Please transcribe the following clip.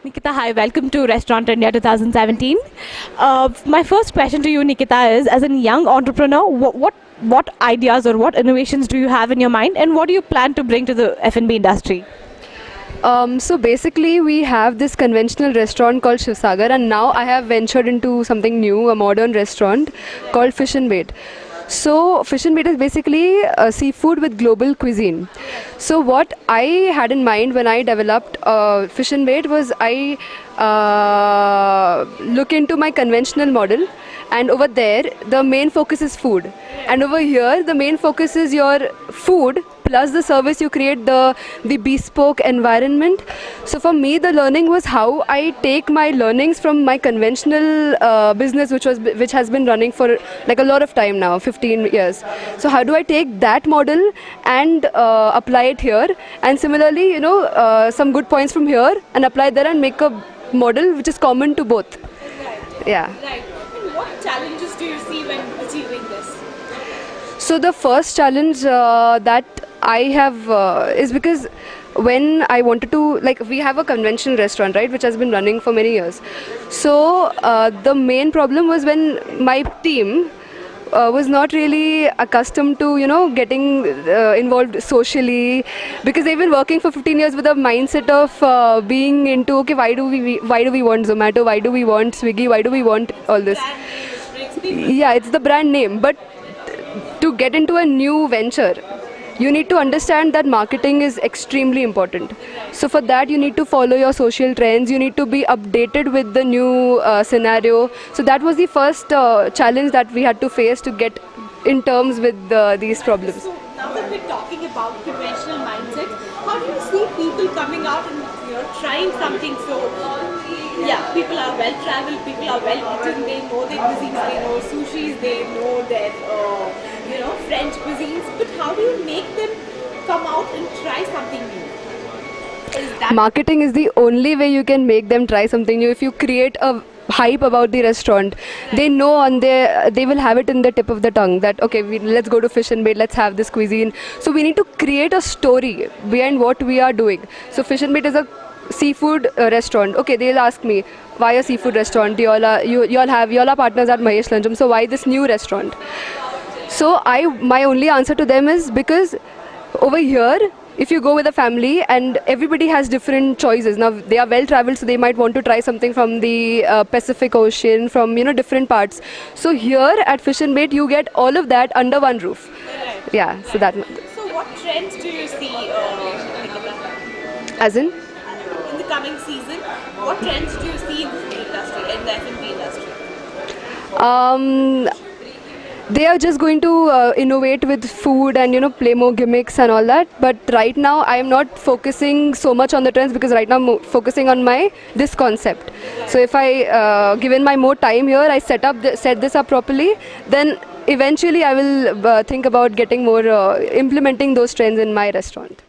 Nikita, hi, welcome to Restaurant India 2017. My first question to you, Nikita, is as a young entrepreneur, what ideas or what innovations do you have in your mind, and what do you plan to bring to the F&B industry? So basically, we have this conventional restaurant called Shivsagar, and now I have ventured into something new, a modern restaurant called Fish and Bait. So Fish and Bait is basically seafood with global cuisine. So what I had in mind when I developed Fish and Bait was I look into my conventional model, and over there the main focus is food, and over here the main focus is your food plus the service you create, the bespoke environment. So for me the learning was how I take my learnings from my conventional business, which has been running for like a lot of time now, 15 years. So how do I take that model and apply it here, and similarly some good points from here and apply there and make a model which is common to both. Yeah. Right. And what challenges do you see when achieving this? So the first challenge that I have is because when I wanted to, like, we have a conventional restaurant, right, which has been running for many years. So the main problem was when my team was not really accustomed to getting involved socially, because they've been working for 15 years with a mindset of being into, okay, why do we want Zomato, why do we want Swiggy, why do we want all this. Yeah, it's the brand name, but to get into a new venture you need to understand that marketing is extremely important. So for that you need to follow your social trends, you need to be updated with the new scenario. So that was the first challenge that we had to face to get in terms with these problems. So now that we're talking about conventional mindset, how do you see people coming out and trying something yeah, people are well traveled, people are well eaten, they know their cuisines, they know sushis, they know their French cuisines, but how do you make them come out and try something new? Marketing is the only way you can make them try something new. If you create a hype about the restaurant, they know they will have it in the tip of the tongue that okay, let's go to Fish and Bait, let's have this cuisine. So we need to create a story behind what we are doing. So Fish and Bait is a seafood restaurant. Okay, they'll ask me, why a seafood restaurant? You all are partners at Mahesh Lanjam, so why this new restaurant? So my only answer to them is because over here, if you go with a family and everybody has different choices. Now they are well traveled, so they might want to try something from the Pacific Ocean, from different parts. So here at Fish and Bait you get all of that under one roof. Yeah, so that. So what trends do you see, Nikita? As in the coming season, what trends do you see in the industry, in the F&B industry? They are just going to innovate with food and play more gimmicks and all that. But right now I am not focusing so much on the trends, because right now I'm focusing on this concept. So if I given my more time here, I set this up properly, then eventually I will think about getting more implementing those trends in my restaurant.